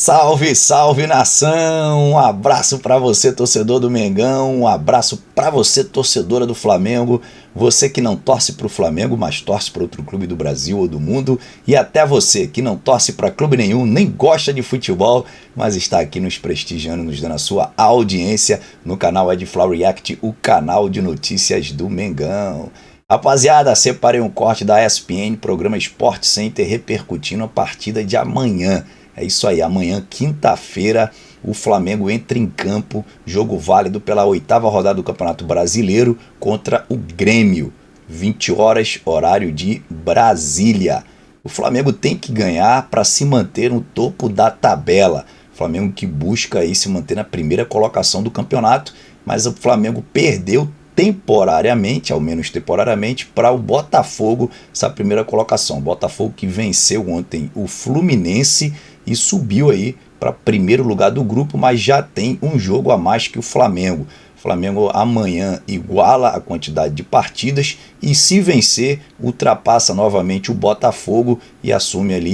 Salve, salve nação! Um abraço para você, torcedor do Mengão, um abraço para você, torcedora do Flamengo, você que não torce para o Flamengo, mas torce para outro clube do Brasil ou do mundo, e até você que não torce para clube nenhum, nem gosta de futebol, mas está aqui nos prestigiando, nos dando a sua audiência no canal Edflow React, o canal de notícias do Mengão. Rapaziada, separei um corte da ESPN, programa Sport Center, repercutindo a partida de amanhã. É isso aí, amanhã, quinta-feira, o Flamengo entra em campo, jogo válido pela 8ª rodada do Campeonato Brasileiro contra o Grêmio, 20 horas, horário de Brasília. O Flamengo tem que ganhar para se manter no topo da tabela. O Flamengo que busca aí se manter na primeira colocação do campeonato, mas o Flamengo perdeu temporariamente, ao menos temporariamente, para o Botafogo, essa primeira colocação. O Botafogo que venceu ontem o Fluminense e subiu aí para primeiro lugar do grupo, mas já tem um jogo a mais que o Flamengo. O Flamengo amanhã iguala a quantidade de partidas e, se vencer, ultrapassa novamente o Botafogo e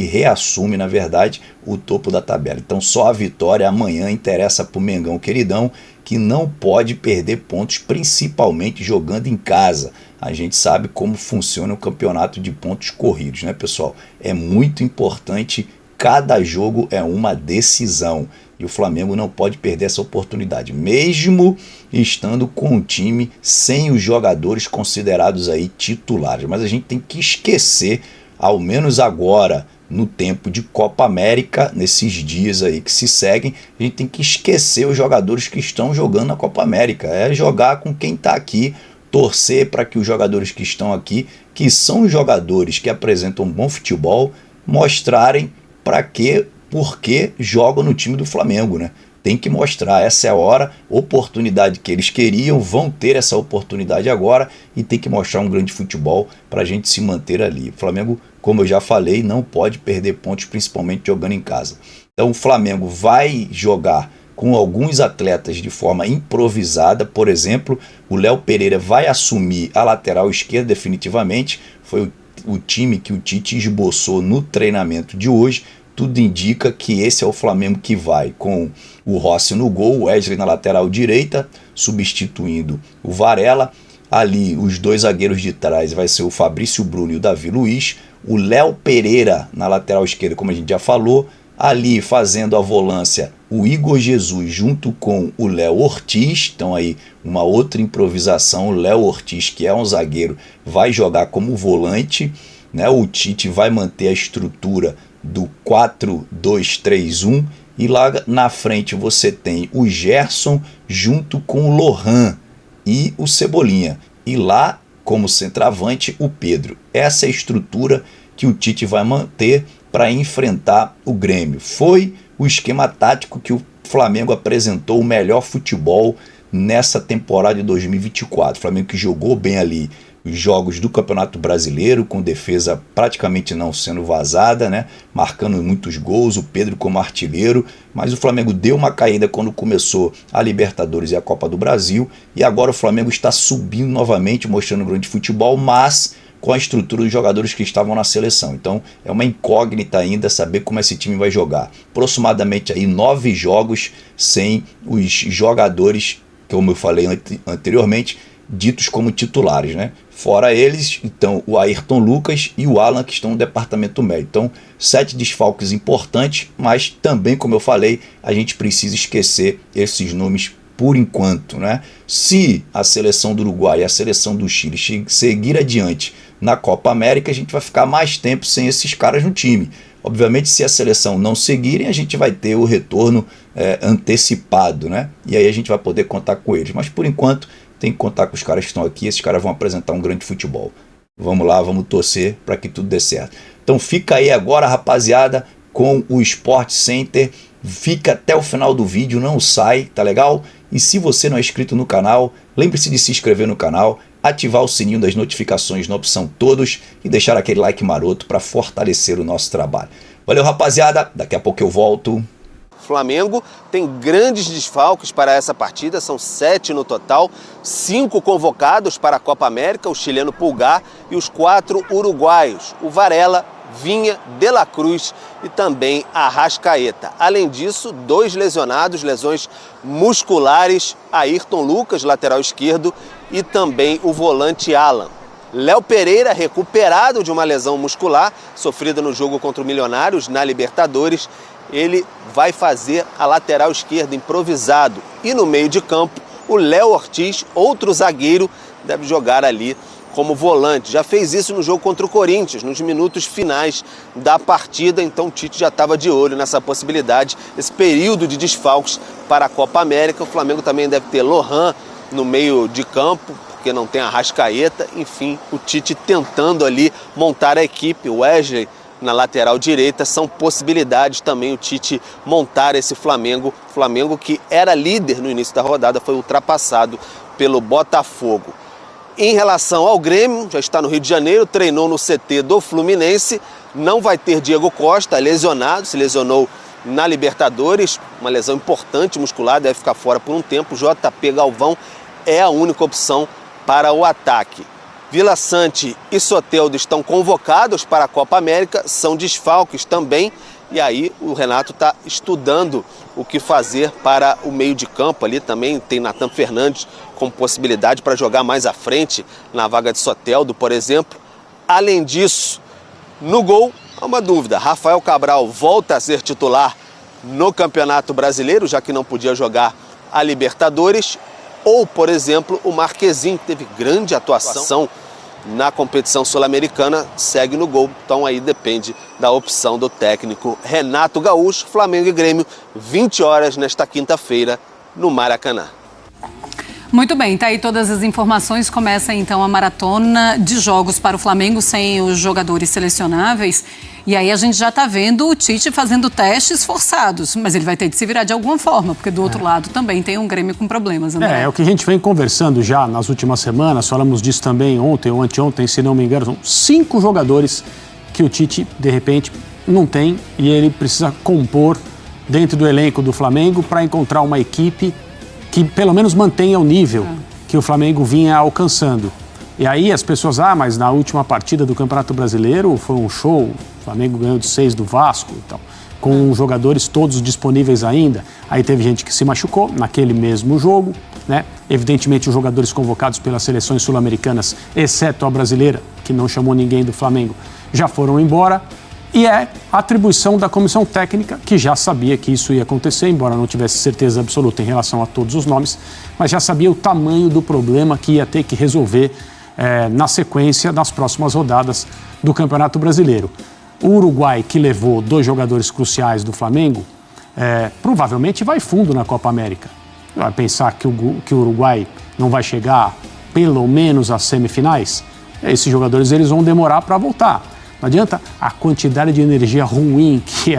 reassume, na verdade, o topo da tabela. Então só a vitória amanhã interessa para o Mengão queridão, que não pode perder pontos, principalmente jogando em casa. A gente sabe como funciona o campeonato de pontos corridos, né, pessoal? É muito importante, cada jogo é uma decisão. E o Flamengo não pode perder essa oportunidade, mesmo estando com um time sem os jogadores considerados aí titulares. Mas a gente tem que esquecer, ao menos agora, no tempo de Copa América, nesses dias aí que se seguem, a gente tem que esquecer os jogadores que estão jogando na Copa América. É jogar com quem está aqui, torcer para que os jogadores que estão aqui, que são jogadores que apresentam bom futebol, mostrarem por que jogam no time do Flamengo, né? Tem que mostrar, essa é a hora, oportunidade que eles queriam, vão ter essa oportunidade agora e tem que mostrar um grande futebol para a gente se manter ali. O Flamengo, como eu já falei, não pode perder pontos, principalmente jogando em casa. Então o Flamengo vai jogar com alguns atletas de forma improvisada, por exemplo, o Léo Pereira vai assumir a lateral esquerda definitivamente, foi o time que o Tite esboçou no treinamento de hoje. Tudo indica que esse é o Flamengo que vai com o Rossi no gol, o Wesley na lateral direita, substituindo o Varela. Ali, os dois zagueiros de trás vai ser o Fabrício Bruno e o Davi Luiz. O Léo Pereira na lateral esquerda, como a gente já falou. Ali, fazendo a volância, o Igor Jesus junto com o Léo Ortiz. Então aí, uma outra improvisação. O Léo Ortiz, que é um zagueiro, vai jogar como volante, né? O Tite vai manter a estrutura do 4-2-3-1 e lá na frente você tem o Gerson junto com o Lohan e o Cebolinha, e lá como centroavante o Pedro. Essa é a estrutura que o Tite vai manter para enfrentar o Grêmio. Foi o esquema tático que o Flamengo apresentou o melhor futebol nessa temporada de 2024. O Flamengo que jogou bem ali os jogos do Campeonato Brasileiro, com defesa praticamente não sendo vazada, né? Marcando muitos gols, o Pedro como artilheiro, mas o Flamengo deu uma caída quando começou a Libertadores e a Copa do Brasil, e agora o Flamengo está subindo novamente, mostrando grande futebol, mas com a estrutura dos jogadores que estavam na seleção. Então é uma incógnita ainda saber como esse time vai jogar. Aproximadamente aí 9 jogos sem os jogadores, como eu falei anteriormente, ditos como titulares, né? Fora eles, então, o Ayrton Lucas e o Alan, que estão no departamento médico. Então, 7 desfalques importantes, mas também, como eu falei, a gente precisa esquecer esses nomes por enquanto, né? Se a seleção do Uruguai e a seleção do Chile seguir adiante na Copa América, a gente vai ficar mais tempo sem esses caras no time. Obviamente, se a seleção não seguirem, a gente vai ter o retorno antecipado, né? E aí a gente vai poder contar com eles. Mas, por enquanto, tem que contar com os caras que estão aqui, esses caras vão apresentar um grande futebol. Vamos lá, vamos torcer para que tudo dê certo. Então fica aí agora, rapaziada, com o Sport Center. Fica até o final do vídeo, não sai, tá legal? E se você não é inscrito no canal, lembre-se de se inscrever no canal, ativar o sininho das notificações na opção todos e deixar aquele like maroto para fortalecer o nosso trabalho. Valeu, rapaziada, daqui a pouco eu volto. Flamengo tem grandes desfalques para essa partida, são 7 no total, 5 convocados para a Copa América, o chileno Pulgar e os 4 uruguaios, o Varela, Vinha, De La Cruz e também Arrascaeta. Além disso, 2 lesionados, lesões musculares, Ayrton Lucas, lateral esquerdo, e também o volante Alan. Léo Pereira, recuperado de uma lesão muscular, sofrida no jogo contra o Milionários na Libertadores, ele vai fazer a lateral esquerda improvisado. E no meio de campo, o Léo Ortiz, outro zagueiro, deve jogar ali como volante. Já fez isso no jogo contra o Corinthians, nos minutos finais da partida, então o Tite já estava de olho nessa possibilidade, esse período de desfalques para a Copa América. O Flamengo também deve ter Lohan no meio de campo, porque não tem Arrascaeta. Enfim, o Tite tentando ali montar a equipe, o Wesley na lateral direita, são possibilidades também o Tite montar esse Flamengo. Flamengo que era líder no início da rodada, foi ultrapassado pelo Botafogo. Em relação ao Grêmio, já está no Rio de Janeiro, treinou no CT do Fluminense, não vai ter Diego Costa, lesionado, se lesionou na Libertadores, uma lesão importante muscular, deve ficar fora por um tempo. JP Galvão é a única opção para o ataque. Vila Sante e Soteldo estão convocados para a Copa América, são desfalques também, e aí o Renato está estudando o que fazer para o meio de campo ali. Também tem Nathan Fernandes com possibilidade para jogar mais à frente na vaga de Soteldo, por exemplo. Além disso, no gol, há uma dúvida, Rafael Cabral volta a ser titular no Campeonato Brasileiro, já que não podia jogar a Libertadores, ou, por exemplo, o Marquezinho, que teve grande atuação na competição sul-americana, segue no gol. Então aí depende da opção do técnico Renato Gaúcho. Flamengo e Grêmio, 20 horas nesta quinta-feira, no Maracanã. Muito bem, tá aí todas as informações. Começa então a maratona de jogos para o Flamengo sem os jogadores selecionáveis. E aí a gente já está vendo o Tite fazendo testes forçados, mas ele vai ter de se virar de alguma forma, porque do outro lado também tem um Grêmio com problemas, André. É o que a gente vem conversando já nas últimas semanas, falamos disso também ontem ou anteontem, se não me engano, são 5 jogadores que o Tite, de repente, não tem e ele precisa compor dentro do elenco do Flamengo para encontrar uma equipe que pelo menos mantenha o nível que o Flamengo vinha alcançando. E aí as pessoas, mas na última partida do Campeonato Brasileiro foi um show, o Flamengo ganhou de 6 do Vasco e tal, com jogadores todos disponíveis ainda. Aí teve gente que se machucou naquele mesmo jogo, né? Evidentemente os jogadores convocados pelas seleções sul-americanas, exceto a brasileira, que não chamou ninguém do Flamengo, já foram embora. E é atribuição da comissão técnica, que já sabia que isso ia acontecer, embora não tivesse certeza absoluta em relação a todos os nomes, mas já sabia o tamanho do problema que ia ter que resolver na sequência das próximas rodadas do Campeonato Brasileiro. O Uruguai, que levou 2 jogadores cruciais do Flamengo, provavelmente vai fundo na Copa América. Vai pensar que o Uruguai não vai chegar pelo menos às semifinais? Esses jogadores eles vão demorar para voltar. Não adianta a quantidade de energia ruim que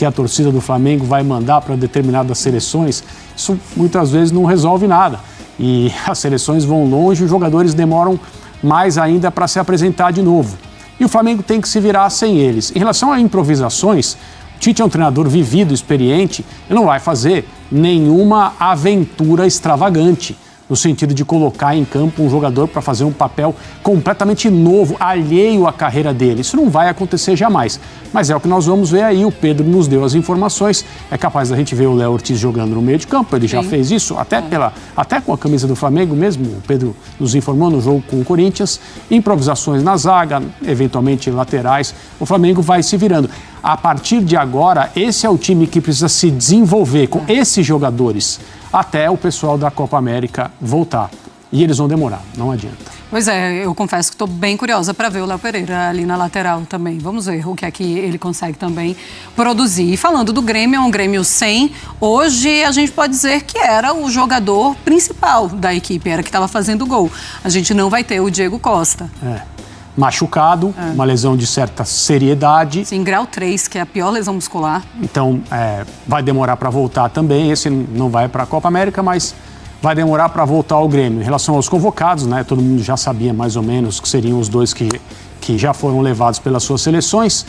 a torcida do Flamengo vai mandar para determinadas seleções. Isso muitas vezes não resolve nada. E as seleções vão longe, os jogadores demoram mais ainda para se apresentar de novo. E o Flamengo tem que se virar sem eles. Em relação a improvisações, o Tite é um treinador vivido, experiente, ele não vai fazer nenhuma aventura extravagante, no sentido de colocar em campo um jogador para fazer um papel completamente novo, alheio à carreira dele. Isso não vai acontecer jamais, mas é o que nós vamos ver aí. O Pedro nos deu as informações, é capaz da gente ver o Léo Ortiz jogando no meio de campo, ele já fez isso, até com a camisa do Flamengo mesmo, o Pedro nos informou no jogo com o Corinthians, improvisações na zaga, eventualmente laterais, o Flamengo vai se virando. A partir de agora, esse é o time que precisa se desenvolver com esses jogadores até o pessoal da Copa América voltar. E eles vão demorar, não adianta. Pois é, eu confesso que estou bem curiosa para ver o Léo Pereira ali na lateral também. Vamos ver o que é que ele consegue também produzir. E falando do Grêmio, é um Grêmio sem. Hoje a gente pode dizer que era o jogador principal da equipe, era que estava fazendo o gol. A gente não vai ter o Diego Costa. Machucado, uma lesão de certa seriedade. Sim, grau 3, que é a pior lesão muscular. Então, vai demorar para voltar também. Esse não vai para a Copa América, mas vai demorar para voltar ao Grêmio. Em relação aos convocados, né, todo mundo já sabia mais ou menos que seriam os 2 que já foram levados pelas suas seleções.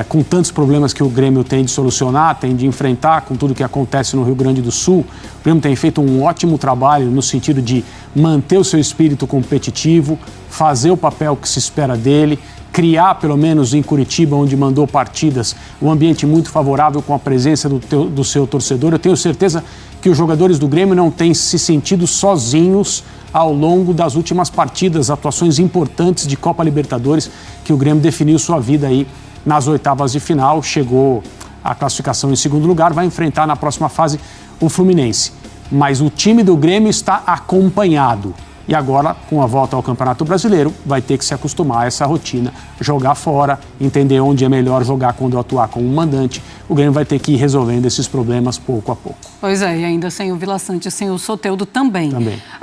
Com tantos problemas que o Grêmio tem de solucionar, tem de enfrentar, com tudo que acontece no Rio Grande do Sul, o Grêmio tem feito um ótimo trabalho no sentido de manter o seu espírito competitivo, fazer o papel que se espera dele, criar, pelo menos em Curitiba, onde mandou partidas, um ambiente muito favorável com a presença do seu torcedor. Eu tenho certeza que os jogadores do Grêmio não têm se sentido sozinhos ao longo das últimas partidas, atuações importantes de Copa Libertadores, que o Grêmio definiu sua vida aí nas oitavas de final, chegou à classificação em segundo lugar, vai enfrentar na próxima fase o Fluminense. Mas o time do Grêmio está acompanhado. E agora, com a volta ao Campeonato Brasileiro, vai ter que se acostumar a essa rotina, jogar fora, entender onde é melhor jogar quando atuar como mandante. O Grêmio vai ter que ir resolvendo esses problemas pouco a pouco. Pois é, e ainda sem o Vila Sante, sem o Soteldo também.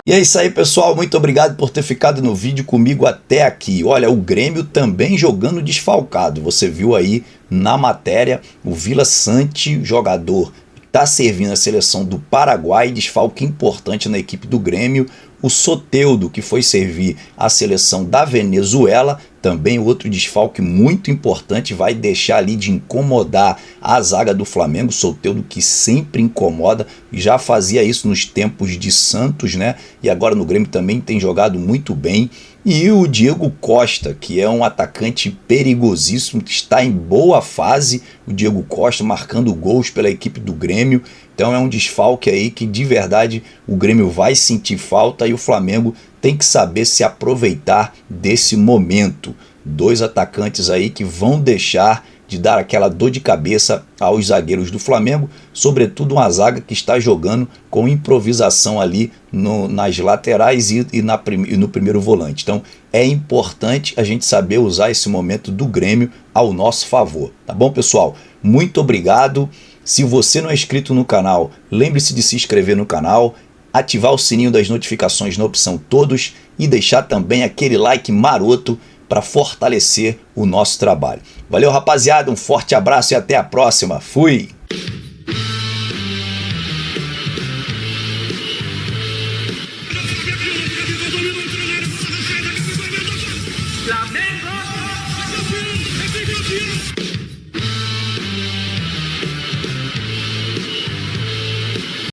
E é isso aí, pessoal. Muito obrigado por ter ficado no vídeo comigo até aqui. Olha, o Grêmio também jogando desfalcado. Você viu aí na matéria o Vila Sante, jogador está servindo a seleção do Paraguai, desfalque importante na equipe do Grêmio. O Soteldo, que foi servir a seleção da Venezuela, também outro desfalque muito importante, vai deixar ali de incomodar a zaga do Flamengo. Soteldo, que sempre incomoda, já fazia isso nos tempos de Santos, né? E agora no Grêmio também tem jogado muito bem. E o Diego Costa, que é um atacante perigosíssimo, está em boa fase, o Diego Costa marcando gols pela equipe do Grêmio. Então é um desfalque aí que de verdade o Grêmio vai sentir falta e o Flamengo tem que saber se aproveitar desse momento. Dois atacantes aí que vão deixar de dar aquela dor de cabeça aos zagueiros do Flamengo, sobretudo uma zaga que está jogando com improvisação ali nas laterais e no primeiro volante. Então é importante a gente saber usar esse momento do Grêmio ao nosso favor. Tá bom, pessoal? Muito obrigado. Se você não é inscrito no canal, lembre-se de se inscrever no canal, ativar o sininho das notificações na opção todos e deixar também aquele like maroto para fortalecer o nosso trabalho. Valeu, rapaziada, um forte abraço e até a próxima. Fui!